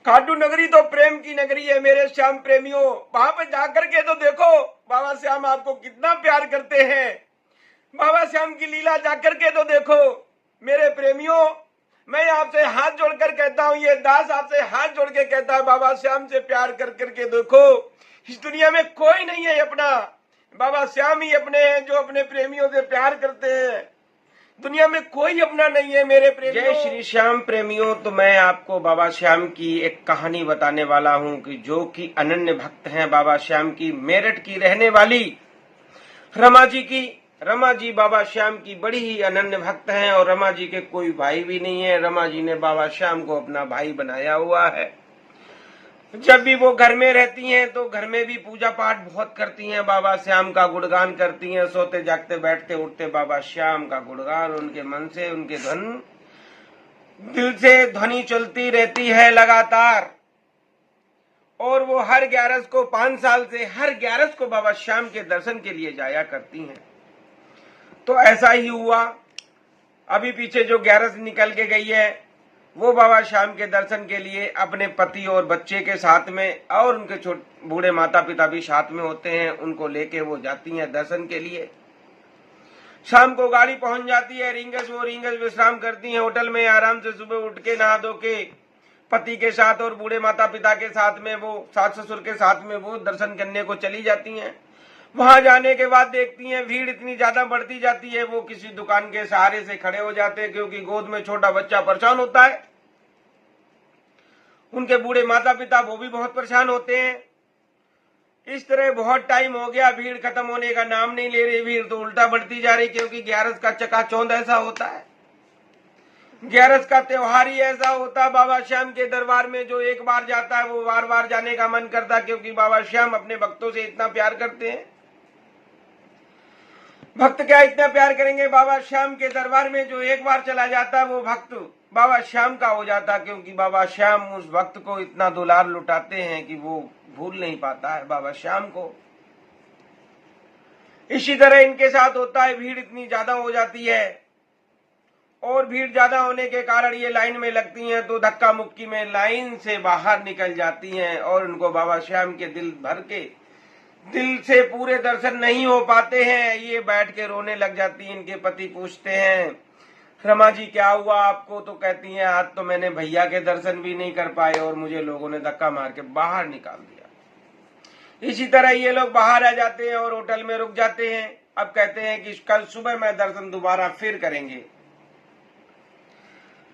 खाटू नगरी तो प्रेम की नगरी है मेरे श्याम प्रेमियों। वहां पे जाकर के तो देखो बाबा श्याम आपको कितना प्यार करते हैं। बाबा श्याम की लीला जाकर के तो देखो मेरे प्रेमियों। मैं आपसे हाथ जोड़कर कहता हूं, ये दास आपसे हाथ जोड़ के कहता है, बाबा श्याम से प्यार कर करके देखो। इस दुनिया में कोई नहीं है अपना, बाबा श्याम ही अपने हैं जो अपने प्रेमियों से प्यार करते हैं। दुनिया में कोई अपना नहीं है मेरे प्रेमियों। जय श्री श्याम प्रेमियों। तो मैं आपको बाबा श्याम की एक कहानी बताने वाला हूं कि जो कि अनन्य भक्त हैं बाबा श्याम की, मेरठ की रहने वाली रमा जी बाबा श्याम की बड़ी ही अनन्य भक्त हैं और रमा जी के कोई भाई भी नहीं है। रमा जी ने बाबा श्याम को अपना भाई बनाया हुआ है। जब भी वो घर में रहती हैं तो घर में भी पूजा पाठ बहुत करती हैं, बाबा श्याम का गुणगान करती हैं। सोते जागते बैठते उठते बाबा श्याम का गुणगान उनके मन से, उनके दिल से ध्वनि चलती रहती है लगातार। और वो हर 11 को 5 साल से हर 11 को बाबा श्याम के दर्शन के लिए जाया करती हैं। तो ऐसा ही हुआ, अभी पीछे जो 11 निकल के गई है वो बाबा श्याम के दर्शन के लिए अपने पति और बच्चे के साथ में, और उनके बूढ़े माता पिता भी साथ में होते हैं, उनको लेके वो जाती हैं दर्शन के लिए। शाम को गाड़ी पहुंच जाती है रिंगस, वो रिंगस विश्राम करती हैं होटल में आराम से। सुबह उठ के नहा धो के पति के साथ और बूढ़े माता पिता के साथ में, वो सास ससुर के साथ में वो दर्शन करने को चली जाती हैं। वहां जाने के बाद देखती हैं भीड़ इतनी ज्यादा बढ़ती जाती है, वो किसी दुकान के सहारे से खड़े हो जाते हैं क्योंकि गोद में छोटा बच्चा परेशान होता है। उनके बूढ़े माता पिता वो भी बहुत परेशान होते हैं। इस तरह बहुत टाइम हो गया, भीड़ खत्म होने का नाम नहीं ले रही, भीड़ तो उल्टा बढ़ती जा रही क्योंकि 11 का चकाचौंध ऐसा होता है। 11 का त्योहार ही ऐसा होता है बाबा श्याम के दरबार में। जो एक बार जाता है वो बार बार जाने का मन करता है क्योंकि बाबा श्याम अपने भक्तों से इतना प्यार करते हैं। भक्त क्या इतना प्यार करेंगे बाबा श्याम के दरबार में, जो एक बार चला जाता है वो भक्त बाबा श्याम का हो जाता है क्योंकि बाबा श्याम उस भक्त को इतना दुलार लुटाते हैं कि वो भूल नहीं पाता है बाबा श्याम को। इसी तरह इनके साथ होता है, भीड़ इतनी ज्यादा हो जाती है और भीड़ ज्यादा होने के कारण ये लाइन में लगती हैं तो धक्का मुक्की में लाइन से बाहर निकल जाती हैं और उनको बाबा श्याम के दिल से पूरे दर्शन नहीं हो पाते हैं। ये बैठ के रोने लग जाती हैं। इनके पति पूछते हैं, रमा जी क्या हुआ आपको? तो कहती हैं, आज तो मैंने भैया के दर्शन भी नहीं कर पाए और मुझे लोगों ने धक्का मार के बाहर निकाल दिया। इसी तरह ये लोग बाहर आ जाते हैं और होटल में रुक जाते हैं। अब कहते हैं कि कल सुबह मैं दर्शन दोबारा फिर करेंगे।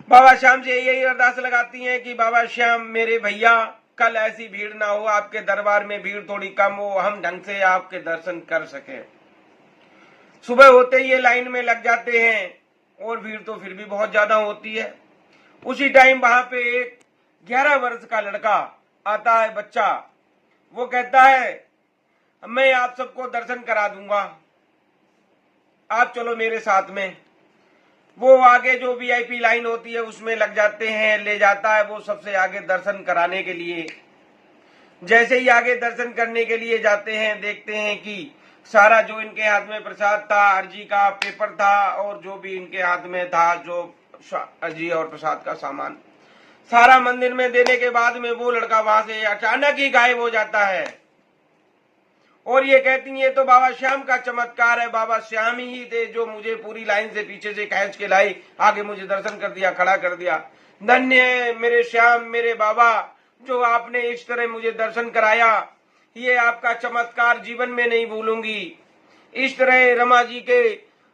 बाबा श्याम से यही अरदास लगाती हैं कि बाबा श्याम मेरे भैया कल ऐसी भीड़ ना हो, आपके दरबार में भीड़ थोड़ी कम हो, हम ढंग से आपके दर्शन कर सके। सुबह होते ही ये लाइन में लग जाते हैं और भीड़ तो फिर भी बहुत ज्यादा होती है। उसी टाइम वहां पे एक 11 वर्ष का लड़का आता है, बच्चा। वो कहता है मैं आप सबको दर्शन करा दूंगा, आप चलो मेरे साथ में। वो आगे जो वीआईपी लाइन होती है उसमें लग जाते हैं, ले जाता है वो सबसे आगे दर्शन कराने के लिए। जैसे ही आगे दर्शन करने के लिए जाते हैं देखते हैं कि सारा जो इनके हाथ में प्रसाद था, अर्जी का पेपर था और जो भी इनके हाथ में था जो अर्जी और प्रसाद का सामान, सारा मंदिर में देने के बाद में वो लड़का वहां से अचानक ही गायब हो जाता है। और ये कहती है तो बाबा श्याम का चमत्कार है, बाबा श्याम ही थे जो मुझे पूरी लाइन से पीछे से खींच के लाई, आगे मुझे दर्शन कर दिया, खड़ा कर दिया। धन्य है मेरे श्याम, मेरे बाबा, जो आपने इस तरह मुझे दर्शन कराया। ये आपका चमत्कार जीवन में नहीं भूलूंगी। इस तरह रमा जी के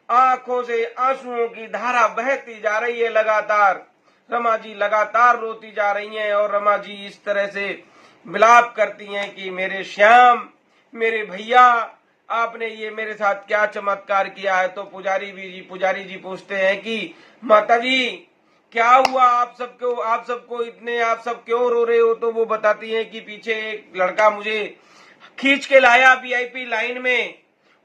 आंखों से आंसुओं की धारा बहती जा रही है लगातार। रमा जी लगातार रोती जा रही हैं और रमा जी इस तरह से विलाप करती हैं कि मेरे श्याम, मेरे भैया, आपने ये मेरे साथ क्या चमत्कार किया है। तो पुजारी जी पूछते हैं कि माता जी क्या हुआ, आप सब क्यों रो रहे हो? तो वो बताती हैं कि पीछे एक लड़का मुझे खींच के लाया वीआईपी लाइन में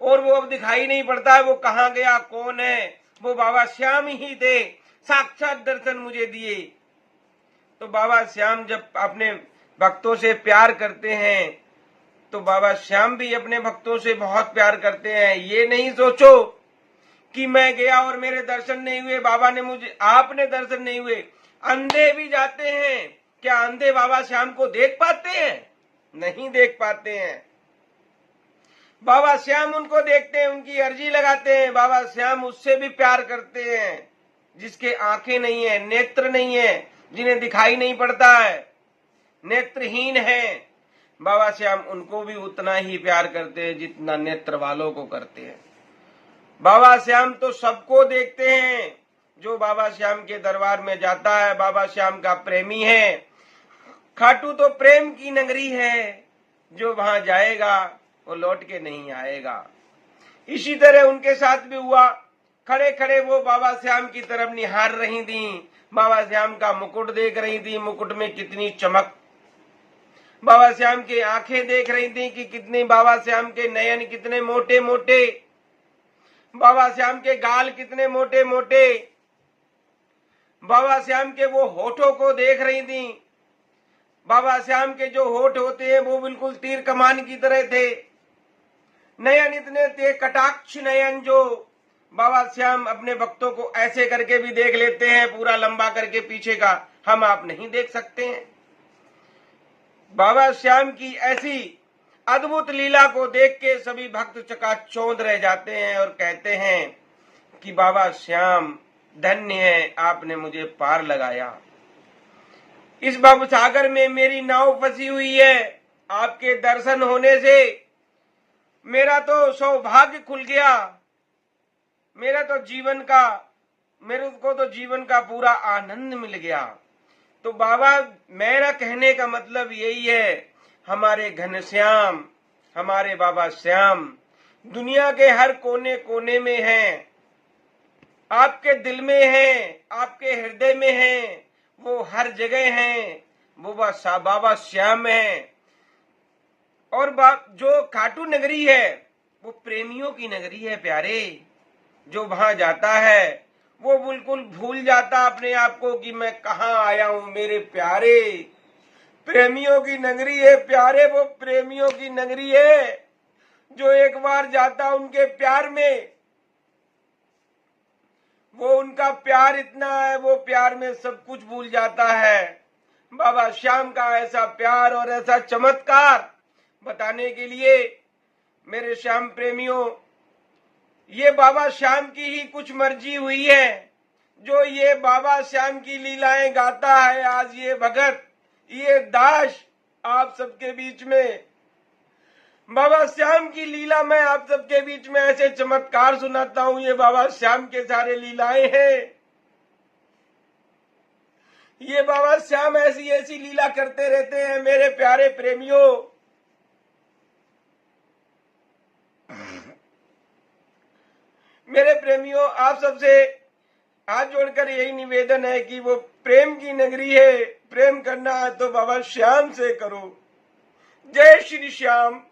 और वो अब दिखाई नहीं पड़ता है, वो कहाँ गया, कौन है? वो बाबा श्याम ही थे, साक्षात दर्शन मुझे दिए। तो बाबा श्याम जब अपने भक्तों से प्यार करते हैं तो बाबा श्याम भी अपने भक्तों से बहुत प्यार करते हैं। ये नहीं सोचो कि मैं गया और मेरे दर्शन नहीं हुए, बाबा ने मुझे, आपने दर्शन नहीं हुए। अंधे भी जाते हैं क्या अंधे बाबा श्याम को देख पाते हैं? नहीं देख पाते हैं। बाबा श्याम उनको देखते हैं, उनकी अर्जी लगाते हैं। बाबा श्याम उससे भी प्यार करते हैं जिसके आंखें नहीं है, नेत्र नहीं है, जिन्हें दिखाई नहीं पड़ता है, नेत्रहीन है। बाबा श्याम उनको भी उतना ही प्यार करते हैं जितना नेत्र वालों को करते हैं। बाबा श्याम तो सबको देखते हैं। जो बाबा श्याम के दरबार में जाता है बाबा श्याम का प्रेमी है। खाटू तो प्रेम की नगरी है, जो वहां जाएगा वो लौट के नहीं आएगा। इसी तरह उनके साथ भी हुआ। खड़े खड़े वो बाबा श्याम की तरफ निहार रही थी। बाबा श्याम का मुकुट देख रही थी, मुकुट में कितनी चमक। बाबा श्याम की आंखें देख रही थी कि कितनी, बाबा श्याम के नयन कितने मोटे मोटे, बाबा श्याम के गाल कितने मोटे मोटे। बाबा श्याम के वो होठों को देख रही थी। बाबा श्याम के जो होठ होते हैं वो बिल्कुल तीर कमान की तरह थे। नयन इतने थे, कटाक्ष नयन, जो बाबा श्याम अपने भक्तों को ऐसे करके भी देख लेते हैं, पूरा लंबा करके पीछे का हम आप नहीं देख सकते हैं। बाबा श्याम की ऐसी अद्भुत लीला को देख के सभी भक्त चकाचौंध रह जाते हैं और कहते हैं कि बाबा श्याम धन्य है, आपने मुझे पार लगाया। इस भवसागर में मेरी नाव फंसी हुई है, आपके दर्शन होने से मेरा तो सौभाग्य खुल गया। मेरे को तो जीवन का पूरा आनंद मिल गया। तो बाबा, मेरा कहने का मतलब यही है, हमारे घनश्याम, हमारे बाबा श्याम दुनिया के हर कोने कोने में हैं, आपके दिल में हैं, आपके हृदय में हैं, वो हर जगह हैं। वो बाबा श्याम हैं। और जो खाटू नगरी है वो प्रेमियों की नगरी है प्यारे। जो वहां जाता है वो बिल्कुल भूल जाता अपने आप को कि मैं कहाँ आया हूं। मेरे प्यारे, प्रेमियों की नगरी है प्यारे, वो प्रेमियों की नगरी है। जो एक बार जाता उनके प्यार में, वो उनका प्यार इतना है, वो प्यार में सब कुछ भूल जाता है। बाबा श्याम का ऐसा प्यार और ऐसा चमत्कार बताने के लिए मेरे श्याम प्रेमियों, ये बाबा श्याम की ही कुछ मर्जी हुई है। जो ये बाबा श्याम की लीलाएं गाता है आज ये भगत, ये दास आप सबके बीच में, बाबा श्याम की लीला मैं आप सबके बीच में ऐसे चमत्कार सुनाता हूं। ये बाबा श्याम के सारे लीलाएं हैं। ये बाबा श्याम ऐसी ऐसी लीला करते रहते हैं मेरे प्यारे प्रेमियों। मेरे प्रेमियों, आप सबसे हाथ जोड़कर यही निवेदन है कि वो प्रेम की नगरी है, प्रेम करना है तो बाबा श्याम से करो। जय श्री श्याम।